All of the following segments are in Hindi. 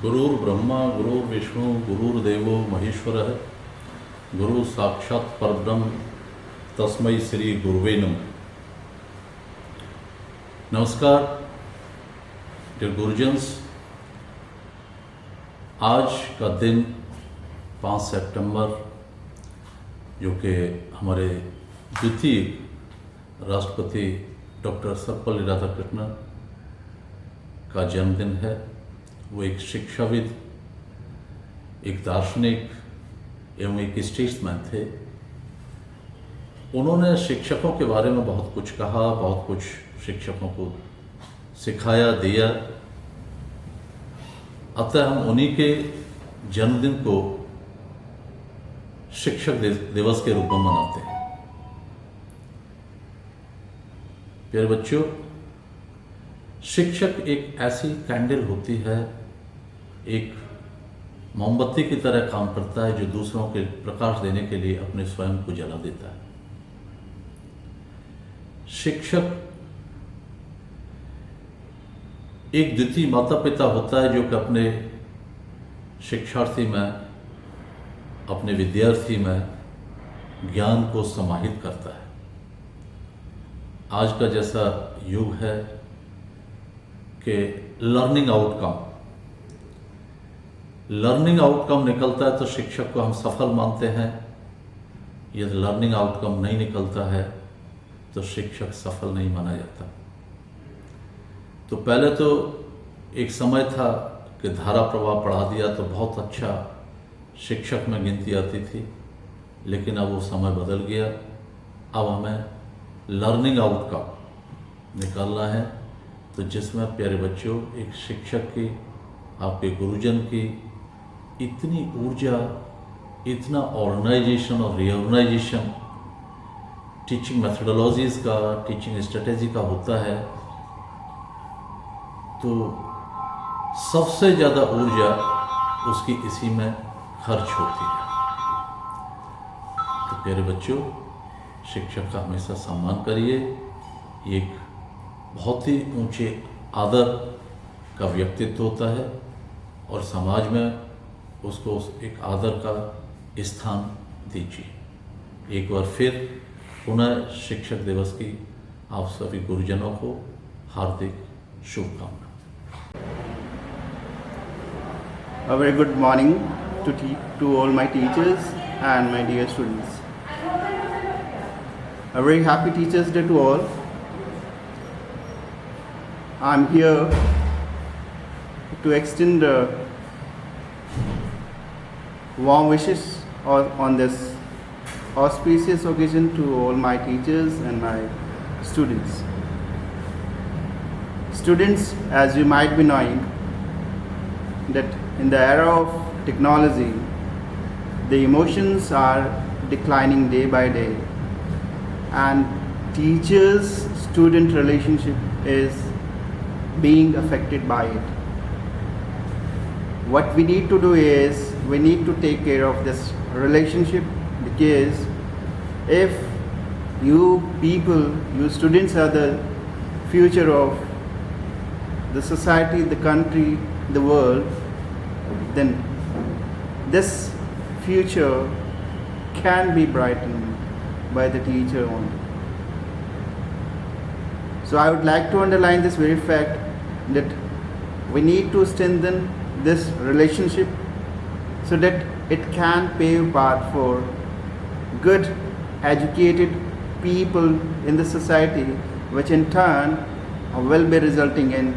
गुरुर् ब्रह्मा गुरुर्विष्णु गुरुर्देवो महेश्वरः गुरु साक्षात् परब्रह्म तस्मै श्री गुरुवे नमः। नमस्कार डियर गुरुजन्स, आज का दिन 5 सितंबर जो कि हमारे द्वितीय राष्ट्रपति डॉक्टर सर्वपल्ली राधाकृष्णन का जन्मदिन है। वो एक शिक्षाविद, एक दार्शनिक एवं एक स्टेट्समैन थे। उन्होंने शिक्षकों के बारे में बहुत कुछ कहा, बहुत कुछ शिक्षकों को सिखाया दिया। अतः हम उन्हीं के जन्मदिन को शिक्षक दिवस के रूप में मनाते हैं। प्यारे बच्चों, शिक्षक एक ऐसी कैंडल होती है, एक मोमबत्ती की तरह काम करता है जो दूसरों के प्रकाश देने के लिए अपने स्वयं को जला देता है। शिक्षक एक द्वितीय माता पिता होता है जो कि अपने शिक्षार्थी में, अपने विद्यार्थी में ज्ञान को समाहित करता है। आज का जैसा युग है कि लर्निंग आउटकम निकलता है तो शिक्षक को हम सफल मानते हैं। यदि लर्निंग आउटकम नहीं निकलता है तो शिक्षक सफल नहीं माना जाता। तो पहले तो एक समय था कि धारा प्रवाह पढ़ा दिया तो बहुत अच्छा शिक्षक में गिनती आती थी, लेकिन अब वो समय बदल गया। अब हमें लर्निंग आउटकम निकालना है, तो जिसमें प्यारे बच्चों एक शिक्षक की, आपके गुरुजन की इतनी ऊर्जा, इतना ऑर्गेनाइजेशन और रीऑर्गेनाइजेशन टीचिंग मेथोडोलॉजीज़ का, टीचिंग स्ट्रेटेजी का होता है, तो सबसे ज़्यादा ऊर्जा उसकी इसी में खर्च होती है। तो प्यारे बच्चों, शिक्षक का हमेशा सम्मान करिए। एक बहुत ही ऊंचे आदर का व्यक्तित्व होता है और समाज में उसको एक आदर का स्थान दीजिए। एक बार फिर पुनः शिक्षक दिवस की आप सभी गुरुजनों को हार्दिक शुभकामनाएं। A very good morning to all my teachers and my dear students. A very happy Teachers' Day to all. I'm here to extend warm wishes on this auspicious occasion to all my teachers and my students. Students, as you might be knowing, that in the era of technology, the emotions are declining day by day, and teachers-student relationship is being affected by it. What we need to do is we need to take care of this relationship, because if you people, you students are the future of the society, the country, the world, then this future can be brightened by the teacher only. So I would like to underline this very fact that we need to strengthen this relationship so that it can pave path for good educated people in the society, which in turn will be resulting in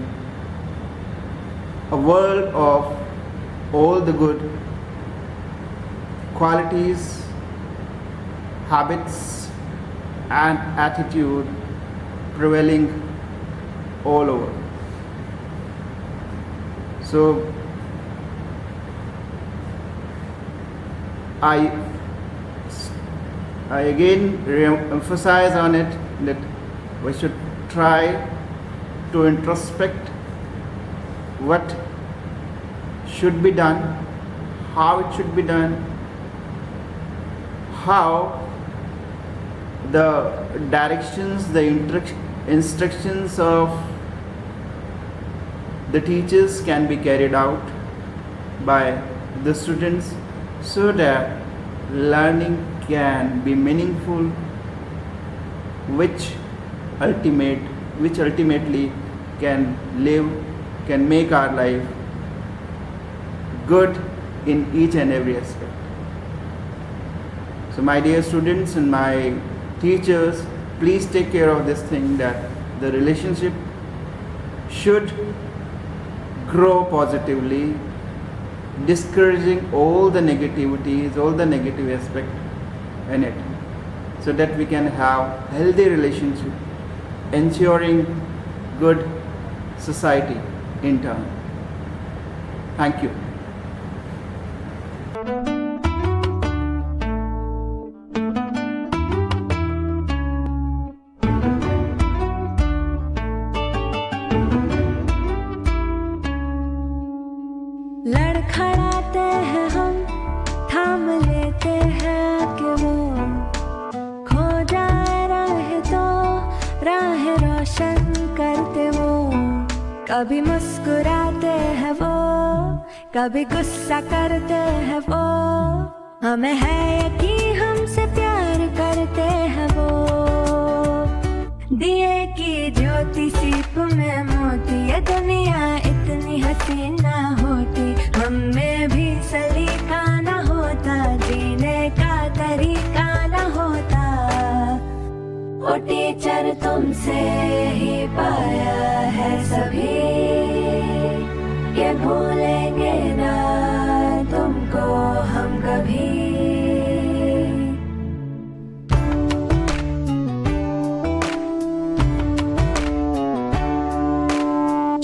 a world of all the good qualities, habits and attitude prevailing all over. So I again emphasize on it that we should try to introspect what should be done, how it should be done, how the directions, the instructions of the teachers can be carried out, by the students so that learning can be meaningful, which ultimately can make our life good in each and every aspect. So my dear students and my teachers, please take care of this thing, that the relationship should grow positively, discouraging all the negativities, all the negative aspect in it, so that we can have healthy relationship, ensuring good society in turn. Thank you. लड़खड़ाते हैं हम, थाम लेते हैं कि वो खो जाए राह, तो राह रोशन करते वो। कभी मुस्कुराते हैं वो, कभी गुस्सा करते हैं वो। हमें है यकीन हमसे प्यार करते हैं वो। दिए की ज्योति सीप में मोती, ये दुनिया इतनी हसीन ना होती। हम में भी सलीका न होता, जीने का तरीका न होता। ओ टीचर तुमसे ही पाया है सभी, ये भूलेंगे ना तुमको हम कभी।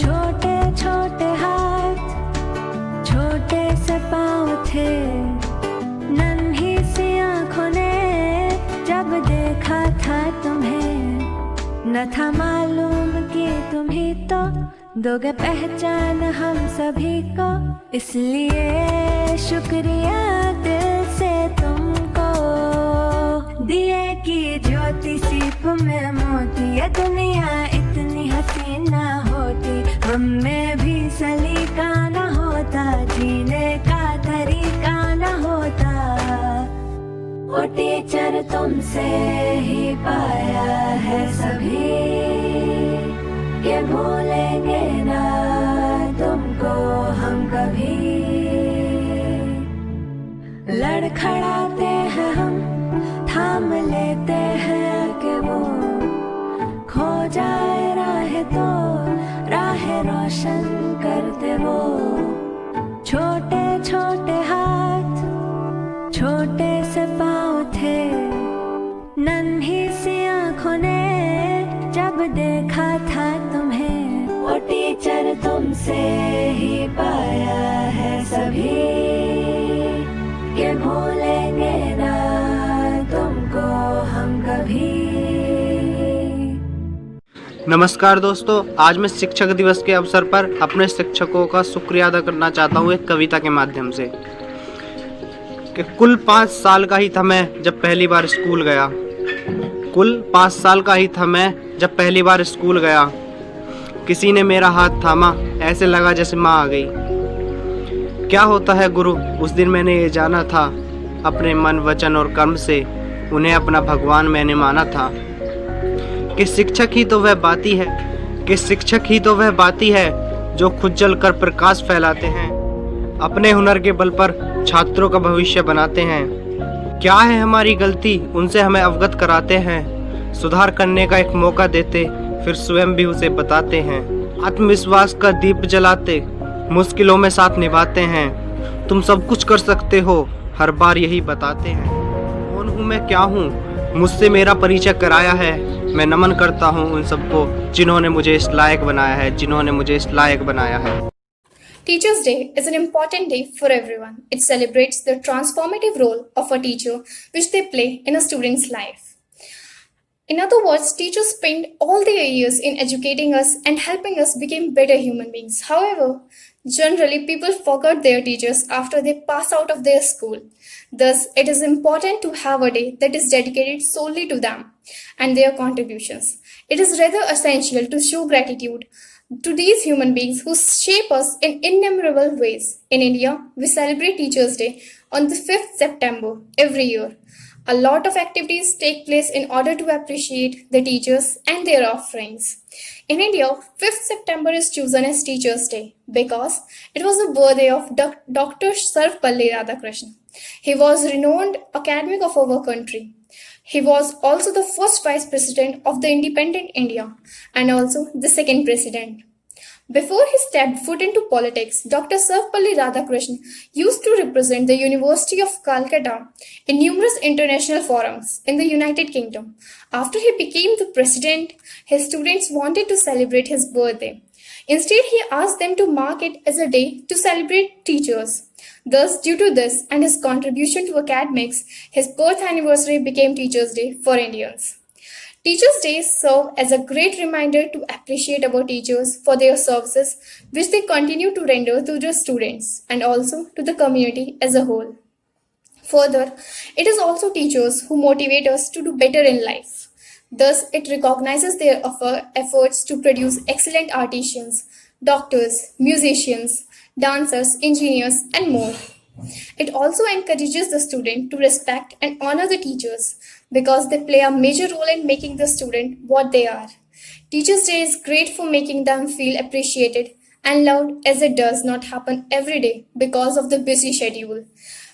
छोटे छोटे हाथ, छोटे से पाँव थे, नन्ही सी आँखों ने जब देखा था तुम्हें। न था मालूम कि तुम ही तो दोगे पहचान हम सभी को। इसलिए शुक्रिया दिल से तुमको। दिए की ज्योति सीप में मोती, ये दुनिया इतनी हसीन ना होती। हम में भी सलीका न होता, जीने का तरीका न होता। वो टीचर तुमसे ही पाया है सभी, ये भूलेंगे ना तुमको हम कभी। लड़खड़ाते हैं हम, थाम लेते हैं कि वो खो जाए राह, तो राह रोशन करते वो। छोटे छोटे हाथ, छोटे से पाँव थे, नन्ही सी आँखों ने जब देखा था तुम्हें। वो टीचर तुमसे ही पाया है सभी, ये भूलेंगे ना तुमको हम कभी। नमस्कार दोस्तों, आज मैं शिक्षक दिवस के अवसर पर अपने शिक्षकों का शुक्रिया अदा करना चाहता हूँ एक कविता के माध्यम से। कि कुल 5 साल का ही था मैं जब पहली बार स्कूल गया। कुल 5 साल का ही था मैं जब पहली बार स्कूल गया। किसी ने मेरा हाथ थामा, ऐसे लगा जैसे माँ आ गई। क्या होता है गुरु, उस दिन मैंने ये जाना था। अपने मन, वचन और कर्म से उन्हें अपना भगवान मैंने माना था। कि शिक्षक ही तो वह बाती है, कि शिक्षक ही तो वह बाती है जो खुद जल कर प्रकाश फैलाते हैं। अपने हुनर के बल पर छात्रों का भविष्य बनाते हैं। क्या है हमारी गलती, उनसे हमें अवगत कराते हैं। सुधार करने का एक मौका देते, फिर स्वयं भी उसे बताते हैं। आत्मविश्वास का दीप जलाते, मुश्किलों में साथ निभाते हैं। तुम सब कुछ कर सकते हो, हर बार यही बताते हैं। कौन हूँ मैं, क्या हूँ, मुझसे मेरा परिचय कराया है। मैं नमन करता हूँ उन सबको जिन्होंने मुझे इस लायक बनाया है, जिन्होंने मुझे इस लायक बनाया है। Teachers' Day is an important day for everyone. It celebrates the transformative role of a teacher which they play in a student's life. In other words, teachers spend all their years in educating us and helping us become better human beings. However, generally people forget their teachers after they pass out of their school. Thus, it is important to have a day that is dedicated solely to them and their contributions. It is rather essential to show gratitude to these human beings who shape us in innumerable ways. In India, we celebrate Teachers' Day on the 5th September every year. A lot of activities take place in order to appreciate the teachers and their offerings. In India, 5th September is chosen as Teachers' Day because it was the birthday of Dr. Sarvepalli Radhakrishnan. He was a renowned academic of our country. He was also the first Vice President of the independent India and also the second President. Before he stepped foot into politics, Dr. Sarvepalli Radhakrishnan used to represent the University of Calcutta in numerous international forums in the United Kingdom. After he became the president, his students wanted to celebrate his birthday. Instead, he asked them to mark it as a day to celebrate teachers. Thus, due to this and his contribution to academics, his birth anniversary became Teachers' Day for Indians. Teachers' Day serve as a great reminder to appreciate our teachers for their services which they continue to render to the students and also to the community as a whole. Further, it is also teachers who motivate us to do better in life. Thus, it recognizes their efforts to produce excellent artisans, doctors, musicians, dancers, engineers, and more. It also encourages the student to respect and honor the teachers because they play a major role in making the student what they are. Teachers' Day is great for making them feel appreciated and loved as it does not happen every day because of the busy schedule.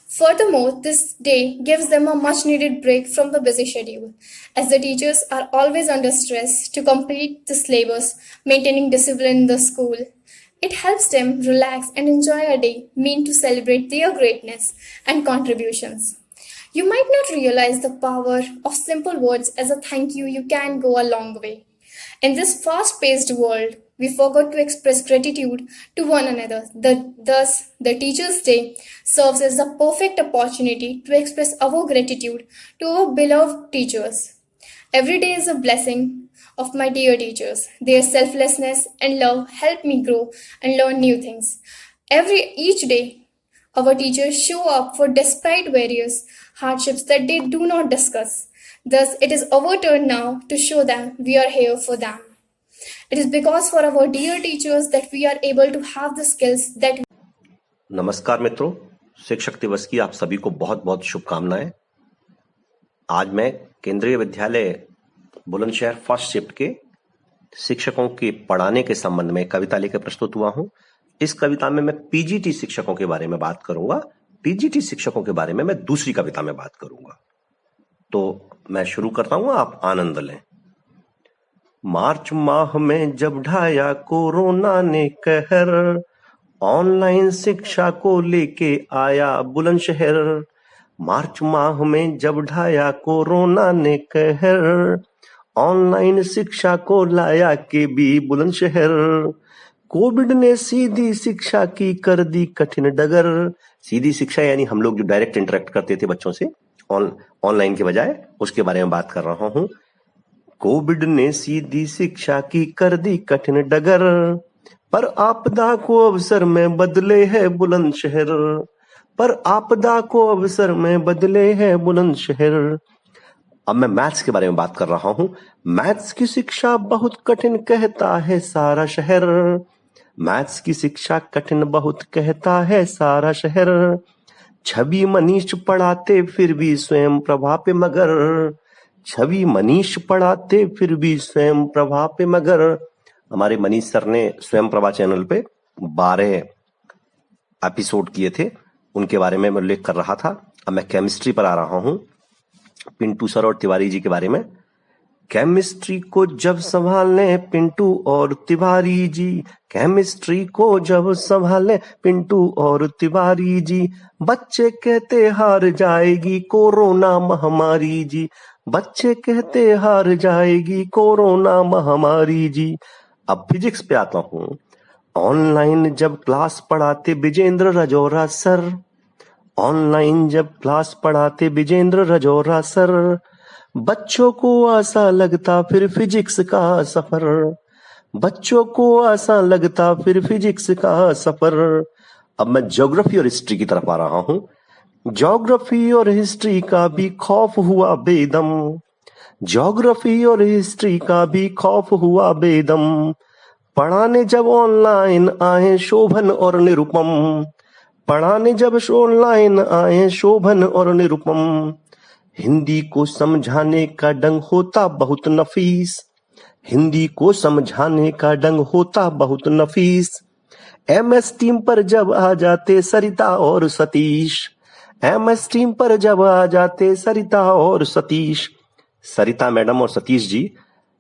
Furthermore, this day gives them a much needed break from the busy schedule as the teachers are always under stress to complete the syllabus, maintaining discipline in the school. It helps them relax and enjoy a day meant to celebrate their greatness and contributions. You might not realize the power of simple words as a thank you can go a long way. In this fast-paced world, we forgot to express gratitude to one another. Thus, the Teachers' Day serves as the perfect opportunity to express our gratitude to our beloved teachers. Every day is a blessing of my dear teachers. Their selflessness and love help me grow and learn new things. Each day, our teachers show up for despite various hardships that they do not discuss. Thus, it is our turn now to show them we are here for them. It is because for our dear teachers that we are able to have the skills that. नमस्कार मित्रों, शिक्षक दिवस की आप सभी को बहुत बहुत शुभकामनाएं। आज मैं केंद्रीय विद्यालय बुलंदशहर फर्स्ट शिफ्ट के शिक्षकों के पढ़ाने के संबंध में कविता लेकर प्रस्तुत हुआ हूं। इस कविता में मैं पीजीटी शिक्षकों के बारे में बात करूंगा। पीजीटी शिक्षकों के बारे में मैं दूसरी कविता में बात करूंगा। तो मैं शुरू करता हूं, आप आनंद लें। मार्च माह में जब ढाया कोरोना ने कहर, ऑनलाइन शिक्षा को लेके आया बुलंदशहर। मार्च माह में जब ढाया कोरोना ने कहर, ऑनलाइन शिक्षा को लाया के भी बुलंदशहर। कोविड ने सीधी शिक्षा की कर दी कठिन डगर। सीधी शिक्षा यानी हम लोग जो डायरेक्ट इंटरेक्ट करते थे बच्चों से ऑनलाइन के बजाय, उसके बारे में बात कर रहा हूं। कोविड ने सीधी शिक्षा की कर दी कठिन डगर, पर आपदा को अवसर में बदले है बुलंदशहर। पर आपदा को अवसर में बदले है बुलंदशहर। अब मैं मैथ्स के बारे में बात कर रहा हूं। मैथ्स की शिक्षा बहुत कठिन कहता है सारा शहर। मैथ्स की शिक्षा कठिन बहुत कहता है सारा शहर। छवि मनीष पढ़ाते फिर भी स्वयं प्रभा पे मगर। छवि मनीष पढ़ाते फिर भी स्वयं प्रभा पे मगर। हमारे मनीष सर ने स्वयं प्रभा चैनल पे 12 एपिसोड किए थे, उनके बारे में मैं उल्लेख कर रहा था। अब मैं केमिस्ट्री पर आ रहा हूं, पिंटू सर और तिवारी जी के बारे में। केमिस्ट्री को जब संभाले पिंटू और तिवारी जी, केमिस्ट्री को जब संभाले पिंटू और तिवारी जी। बच्चे कहते हार जाएगी कोरोना महामारी जी। बच्चे कहते हार जाएगी कोरोना महामारी जी। अब फिजिक्स पे आता हूं। ऑनलाइन जब क्लास पढ़ाते विजेंद्र रजौरा सर। ऑनलाइन जब क्लास पढ़ाते विजेंद्र रजौरा सर। बच्चों को आसान लगता फिर फिजिक्स का सफर। बच्चों को आसान लगता फिर फिजिक्स का सफर। अब मैं ज्योग्राफी और हिस्ट्री की तरफ आ रहा हूं। ज्योग्राफी और हिस्ट्री का भी खौफ हुआ बेदम। ज्योग्राफी और हिस्ट्री का भी खौफ हुआ बेदम। पढ़ाने जब ऑनलाइन आए शोभन और निरुपम, पढ़ाने जब ऑनलाइन आए शोभन और निरुपम, हिंदी को समझाने का ढंग होता बहुत नफीस, हिंदी को समझाने का ढंग होता बहुत नफीस। MS टीम पर जब आ जाते सरिता और सतीश, MS टीम पर जब आ जाते सरिता और सतीश। सरिता मैडम और सतीश जी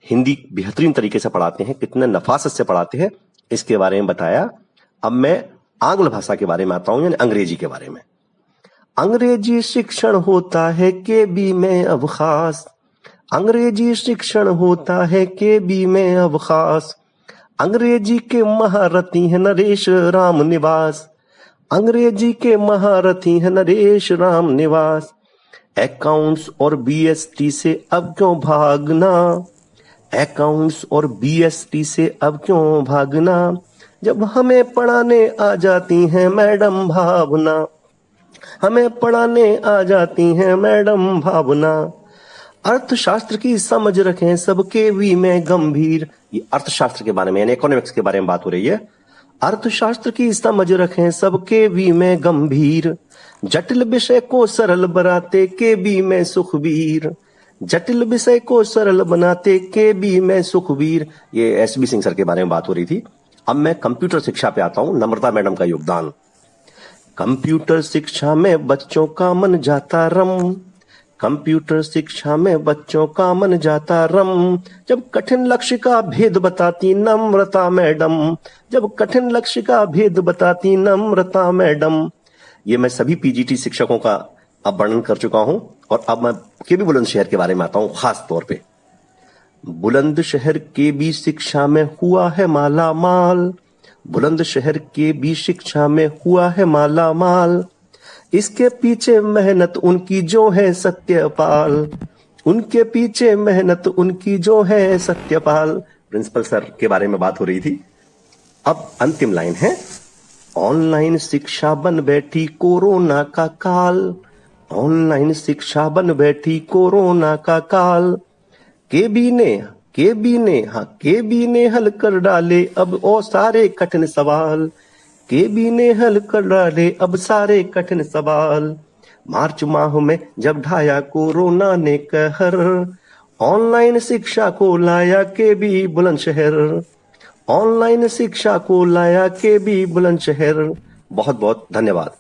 हिंदी बेहतरीन तरीके से पढ़ाते हैं, कितने नफासत से पढ़ाते हैं, इसके बारे में बताया। अब मैं आंग्ल भाषा के बारे में आता हूं, यानी अंग्रेजी के बारे में। अंग्रेजी शिक्षण होता है KB में अब खास, अंग्रेजी शिक्षण होता है KB में अब खास। अंग्रेजी के महारथी हैं नरेश राम निवास, अंग्रेजी के महारथी हैं नरेश राम निवास। अकाउंट्स और BST से अब क्यों भागना, अकाउंट्स और BST से अब क्यों भागना, जब हमें पढ़ाने आ जाती हैं मैडम भावना, हमें पढ़ाने आ जाती हैं मैडम भावना। अर्थशास्त्र की समझ रखें सब KB में गंभीर, ये अर्थशास्त्र के बारे में यानी इकोनॉमिक्स के बारे में बात हो रही है। अर्थशास्त्र की समझ रखें सब KB में गंभीर, जटिल विषय को सरल बनाते KB में सुखबीर, जटिल विषय को सरल बनाते KB में सुखबीर। ये SB सिंह सर के बारे में बात हो रही थी। अब मैं कंप्यूटर शिक्षा पे आता हूं, नम्रता मैडम का योगदान। कंप्यूटर शिक्षा में बच्चों का मन जाता रम, कंप्यूटर शिक्षा में बच्चों का मन जाता रम, जब कठिन लक्ष्य का भेद बताती नम्रता मैडम, जब कठिन लक्ष्य का भेद बताती नम्रता मैडम। ये मैं सभी PGT शिक्षकों का अब वर्णन कर चुका हूं और अब मैं KB बुलंदशहर के बारे में आता हूं खास तौर पे। बुलंदशहर KB शिक्षा में हुआ है माला माल, बुलंदशहर KB शिक्षा में हुआ है माला माल, इसके पीछे मेहनत उनकी जो है सत्यपाल, उनके पीछे मेहनत उनकी जो है सत्यपाल। प्रिंसिपल सर के बारे में बात हो रही थी। अब अंतिम लाइन है, ऑनलाइन शिक्षा बन बैठी कोरोना का काल, ऑनलाइन शिक्षा बन बैठी कोरोना का काल। KB ने हल कर डाले अब और सारे कठिन सवाल, KB ने हल कर डाले अब सारे कठिन सवाल। मार्च माह में जब ढाया कोरोना ने कहर, ऑनलाइन शिक्षा को लाया KB बुलंदशहर, ऑनलाइन शिक्षा को लाया KB बुलंदशहर। बहुत बहुत धन्यवाद।